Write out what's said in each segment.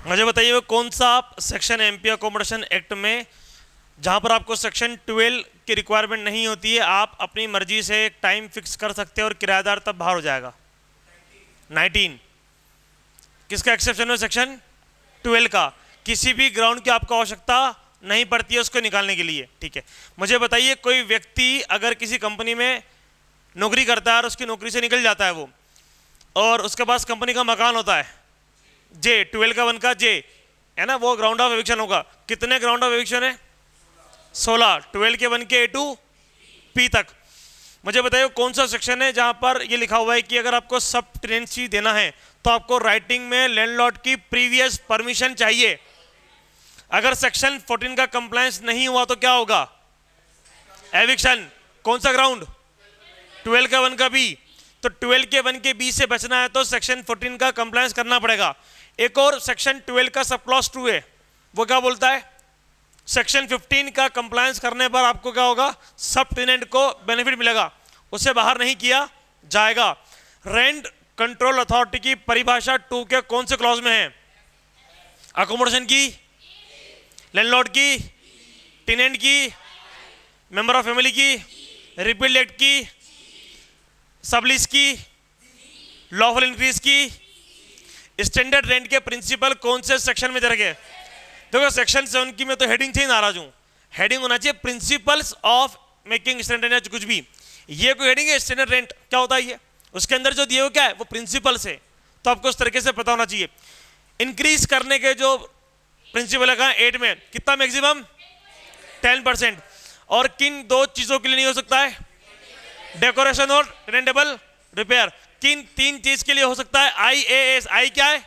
मुझे बताइए वो कौन सा सेक्शन है एमपी अकोमोडेशन एक्ट में जहां पर आपको सेक्शन 12 की रिक्वायरमेंट नहीं होती है, आप अपनी मर्जी से एक टाइम फिक्स कर सकते हैं और किराएदार तब बाहर हो जाएगा। 19 किसका एक्सेप्शन है? सेक्शन 12 का। किसी भी ग्राउंड की आपको आवश्यकता नहीं पड़ती है उसको निकालने के लिए। ठीक है, मुझे बताइए कोई व्यक्ति अगर किसी कंपनी में नौकरी करता है और उसकी नौकरी से निकल जाता है वो, और उसके पास कंपनी का मकान होता है जे 12 का 1 का जे है ना, वो ग्राउंड ऑफ एविक्शन होगा। कितने ग्राउंड ऑफ एविक्शन है? 16। 12 के 1 के A to P तक। मुझे बताइए कौन सा सेक्शन है जहां पर ये लिखा हुआ है कि अगर आपको सब टेनेंसी देना है तो आपको राइटिंग में लैंडलॉर्ड की प्रीवियस परमिशन चाहिए। अगर सेक्शन 14 का कंप्लायंस नहीं हुआ तो क्या होगा? एविक्शन। कौन सा ग्राउंड? 12 का 1 का B। तो 12 के 1 के B से बचना है तो सेक्शन 14 का कंप्लायंस करना पड़ेगा। एक और सेक्शन 12 का सब क्लॉज 2 है, वो क्या बोलता है? सेक्शन 15 का कंप्लायंस करने पर आपको क्या होगा? सब टेनेंट को बेनिफिट मिलेगा, उसे बाहर नहीं किया जाएगा। रेंट कंट्रोल अथॉरिटी की परिभाषा 2 के कौन से क्लॉज में है? अकोमोडेशन की, लैंडलॉर्ड की, टेनेंट की, मेंबर ऑफ फैमिली की, रिपील एक्ट की, सबलीज की, लॉफुल इंक्रीज की, स्टैंडर्ड रेंट के प्रिंसिपल कौन से सेक्शन में दे रखे? देखो सेक्शन 7 की मैं तो हेडिंग से ही नाराज हूं। हेडिंग होना चाहिए principles of making standard rent, कुछ भी। ये कोई हेडिंग है? स्टैंडर्ड रेंट क्या होता है ये? उसके अंदर जो दिए हो क्या है? वो प्रिंसिपल्स है, तो आपको उस तरीके से पता होना चाहिए। इंक्रीज करने के जो प्रिंसिपल है 8 में कितना मैक्सिमम? 10%। और किन दो चीजों के लिए नहीं हो सकता है? डेकोरेशन और रेंटेबल रिपेयर। किन 3 चीज के लिए हो सकता है? IAS। आई क्या है?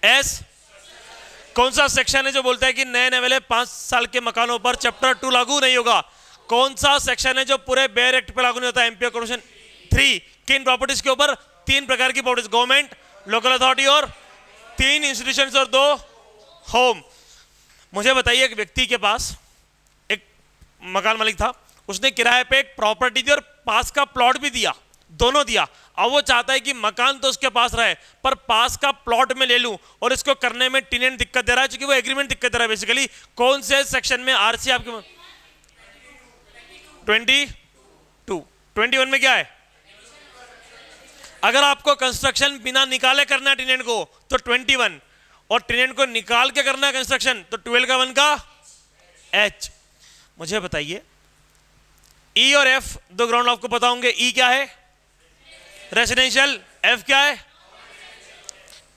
AS। कौन सा सेक्शन है जो बोलता है कि नए नए वाले 5 साल के मकानों पर चैप्टर 2 लागू नहीं होगा? कौन सा सेक्शन है जो पूरे बेयर एक्ट पे लागू नहीं होता? MP accommodation 3। किन प्रॉपर्टीज के ऊपर? 3 प्रकार की प्रॉपर्टीज, गवर्नमेंट, लोकल अथॉरिटी और 3 इंस्टीट्यूशंस और 2 होम। मुझे बताइए एक व्यक्ति के पास एक मकान मालिक था, उसने किराए पे एक प्रॉपर्टी दी और पास का प्लॉट भी दिया, दोनों दिया। अब वो चाहता है कि मकान तो उसके पास रहे पर पास का प्लॉट में ले लूं, और इसको करने में टेनेंट दिक्कत दे रहा है क्योंकि वो एग्रीमेंट दिक्कत दे रहा है। बेसिकली कौन से सेक्शन में आरसी आपके? 22। 21 में क्या है? अगर आपको कंस्ट्रक्शन बिना निकाले करना है टेनेंट को तो 21, और टेनेंट को निकाल के करना है कंस्ट्रक्शन तो 12 का 1 का H। मुझे बताइए E और F दो ग्राउंड आपको पता होंगे। E क्या है? रेसिडेंशियल। F क्या है?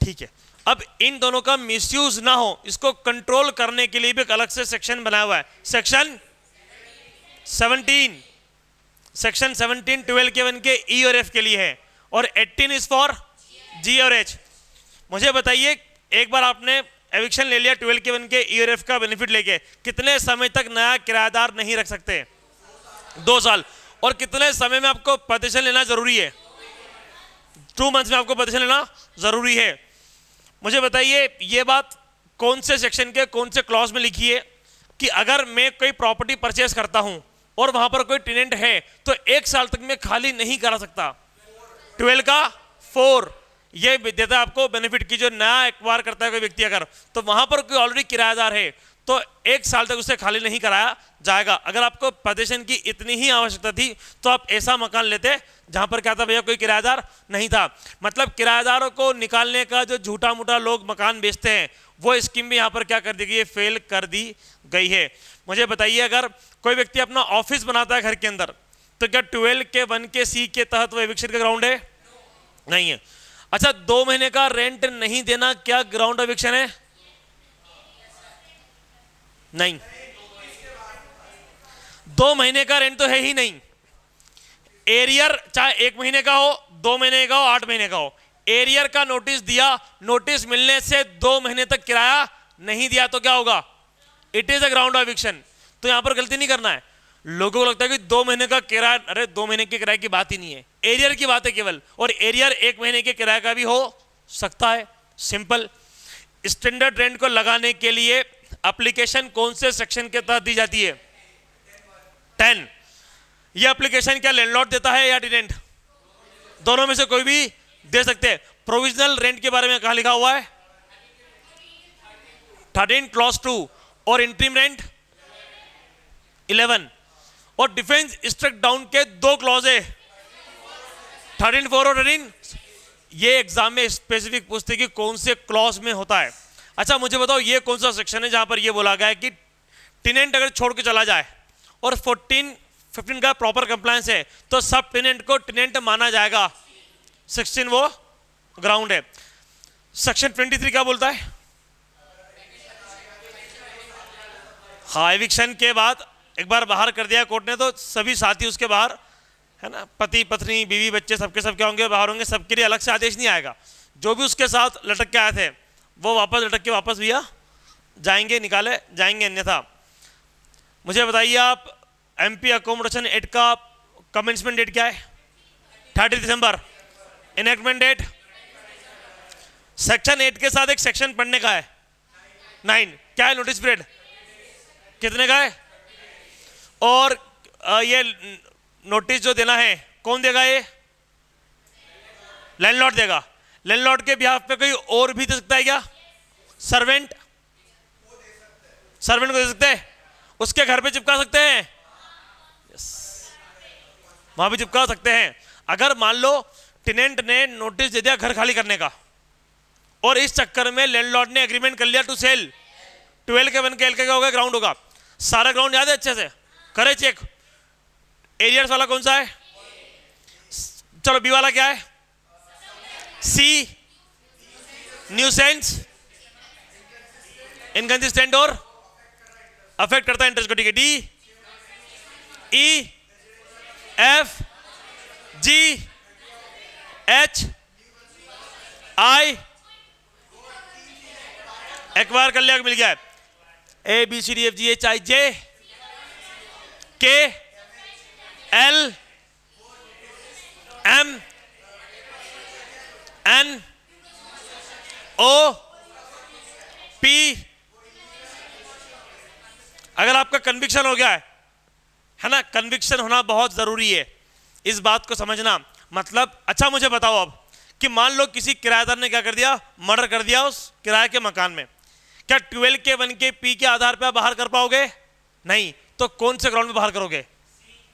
ठीक है, अब इन दोनों का मिसयूज ना हो इसको कंट्रोल करने के लिए भी एक अलग से सेक्शन बनाया हुआ है, सेक्शन 17। सेक्शन 17 12 के 1 के E और F के लिए है, और 18 इज फॉर G और H। मुझे बताइए एक बार आपने एविक्शन ले लिया 12 के 1 के E और F का बेनिफिट लेके, कितने समय तक नया किराएदार नहीं रख सकते? 2 साल। और कितने समय में आपको पटिशन लेना जरूरी है? 2 मंथ्स में आपको पटिशन लेना जरूरी है। मुझे बताइए ये बात कौन से सेक्शन के कौन से क्लॉज में लिखी है कि अगर मैं कोई प्रॉपर्टी परचेस करता हूं और वहां पर कोई टेनेंट है तो 1 साल तक मैं खाली नहीं करा सकता? 12 का 4 ये देता है आपको बेनिफिट की जो नया एक्वायर करता है कोई व्यक्ति, अगर तो वहां पर कोई ऑलरेडी किराएदार है तो 1 साल तक उसे खाली नहीं कराया जाएगा। अगर आपको पटिशन की इतनी ही आवश्यकता थी तो आप ऐसा मकान लेते जहां पर क्या था भैया, कोई किराएदार नहीं था। मतलब किराएदारों को निकालने का जो झूठा मूठा लोग मकान बेचते हैं वो स्कीम भी यहां पर क्या कर दी गई है? फेल कर दी गई है। मुझे बताइए अगर कोई व्यक्ति अपना ऑफिस बनाता है घर के अंदर तो क्या 12 के 1 के C के तहत वो एविक्शन का ग्राउंड है? नहीं है। अच्छा 2 महीने का रेंट नहीं देना क्या ग्राउंड एविक्शन है? नहीं, 2 महीने का रेंट तो है ही नहीं। एरियर चाहे 1 महीने का हो, 2 महीने का हो, 8 महीने का हो, एरियर का नोटिस दिया, नोटिस मिलने से 2 महीने तक किराया नहीं दिया तो क्या होगा? It is a ground of eviction. तो यहां पर गलती नहीं करना है। लोगों को लगता है कि 2 महीने का किराया, अरे 2 महीने के किराए की बात ही नहीं है, एरियर की बात है केवल, और एरियर 1 महीने के किराए का भी हो सकता है। सिंपल। स्टैंडर्ड रेंट को लगाने के लिए एप्लीकेशन कौन से सेक्शन के तहत दी जाती है? 10। ये एप्लीकेशन क्या लैंडलॉर्ड देता है या टेनेंट? दोनों में से कोई भी दे सकते हैं। प्रोविजनल रेंट के बारे में कहा लिखा हुआ है 13 क्लॉज 2 और इंटरिम रेंट 11 और डिफेंस स्ट्रक डाउन के 2 क्लॉज है 13(4) और 13। ये एग्जाम में स्पेसिफिक पूछते कि कौन से क्लॉज में होता है। अच्छा मुझे बताओ ये कौन सा सेक्शन है जहां पर ये बोला गया है कि टेनेंट अगर छोड़ के चला जाए और 14-15 का प्रॉपर कंप्लायंस है तो सब टेनेंट को टेनेंट माना जाएगा। 16 वो ग्राउंड है। सेक्शन 23 क्या बोलता है? हाँ, एविक्शन के बाद एक बार बाहर कर दिया कोर्ट ने तो सभी साथी उसके बाहर है ना, पति पत्नी बीवी बच्चे सबके सब क्या होंगे, बाहर होंगे। सबके लिए अलग से आदेश नहीं आएगा। जो भी उसके साथ लटक के आए थे वो वापस लटक के वापस भैया जाएंगे, निकाले जाएंगे। अन्यथा मुझे बताइए आप एमपी अकोमोडेशन एक्ट का कमेंसमेंट डेट क्या है? 30 दिसंबर। इनएक्टमेंट डेट सेक्शन 8 के साथ एक सेक्शन पढ़ने का है 9। क्या है? नोटिस पीरियड कितने का है? और ये नोटिस जो देना है कौन देगा? ये लैंडलॉर्ड देगा। लैंडलॉर्ड के बिहाफ पे कोई और भी दे सकता है क्या? सर्वेंट को दे सकते हैं, उसके घर पे चिपका सकते हैं। yes. वहां भी चिपका सकते हैं। अगर मान लो टेनेंट ने नोटिस दे दिया घर खाली करने का और इस चक्कर में लैंडलॉर्ड ने एग्रीमेंट कर लिया टू सेल, 12 के 1 के एल का होगा ग्राउंड होगा। सारा ग्राउंड याद है अच्छे से? करे चेक। एरियर्स वाला कौन सा है? चलो बी वाला क्या है? सी न्यूसेंस, इनकंसिस्टेंट और अफेक्ट करता है इंटरेस्ट को। ठीक है। D E F G H I acquire कर लिया, मिल गया है। A B C D F G H I J K L M N O P. अगर आपका कन्विक्शन हो गया है ना, कन्विक्शन होना बहुत जरूरी है, इस बात को समझना। मतलब अच्छा मुझे बताओ अब कि मान लो किसी किराएदार ने क्या कर दिया, मर्डर कर दिया उस किराए के मकान में, क्या 12 के 1 के पी के आधार पर आप बाहर कर पाओगे? नहीं। तो कौन से ग्राउंड में बाहर करोगे?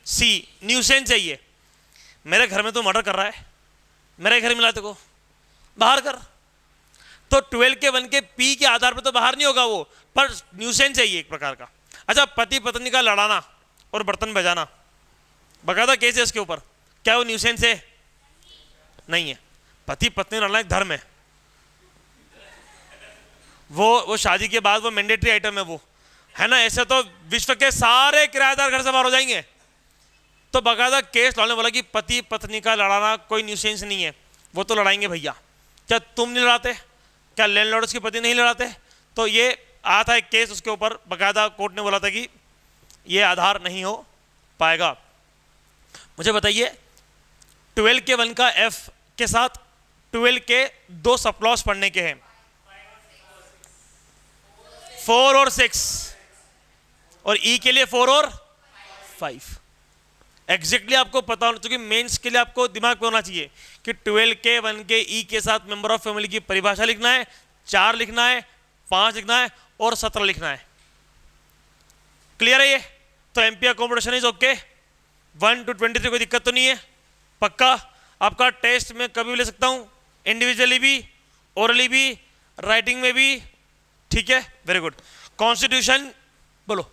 सी न्यूसेंस चाहिए। मेरे घर में तो मर्डर कर रहा है, मेरे घर मिला को बाहर कर। तो 12 के 1 के पी के आधार पर तो बाहर नहीं होगा वो, पर न्यूसेंस चाहिए एक प्रकार का। अच्छा पति पत्नी का लड़ाना और बर्तन बजाना बकायदा केस है इसके ऊपर, क्या वो न्यूसेंस है? नहीं है। पति पत्नी लड़ना एक धर्म है, वो शादी के बाद वो मैंडेटरी आइटम है वो, है ना। ऐसे तो विश्व के सारे किराएदार घर से बाहर हो जाएंगे। तो बकायदा केस लड़ने वाला कि पति पत्नी का लड़ाना कोई न्यूसेंस नहीं है, वो तो लड़ाएंगे भैया। क्या तुम नहीं लड़ाते? क्या लैंडलॉर्ड उसके पति नहीं लड़ाते? तो ये आया था एक केस, उसके ऊपर बकायदा कोर्ट ने बोला था कि ये आधार नहीं हो पाएगा। मुझे बताइए 12 के 1 का एफ के साथ 12 के 2 सबक्लॉज पढ़ने के हैं, 4 और 6, और ई के लिए 4 और 5। एग्जैक्टली आपको पता होना चाहिए, मेंस के लिए आपको दिमाग पे होना चाहिए कि 12 के 1 के ई के साथ मेंबर ऑफ फैमिली की परिभाषा लिखना है, 4 लिखना है, 5 लिखना है और 17 लिखना है। क्लियर है ये? तो MP accommodation is okay. 1 to 23 कोई दिक्कत तो नहीं है? पक्का? आपका टेस्ट में कभी भी ले सकता हूं, इंडिविजुअली भी, ओरली भी, राइटिंग में भी। ठीक है, वेरी गुड। कॉन्स्टिट्यूशन बोलो।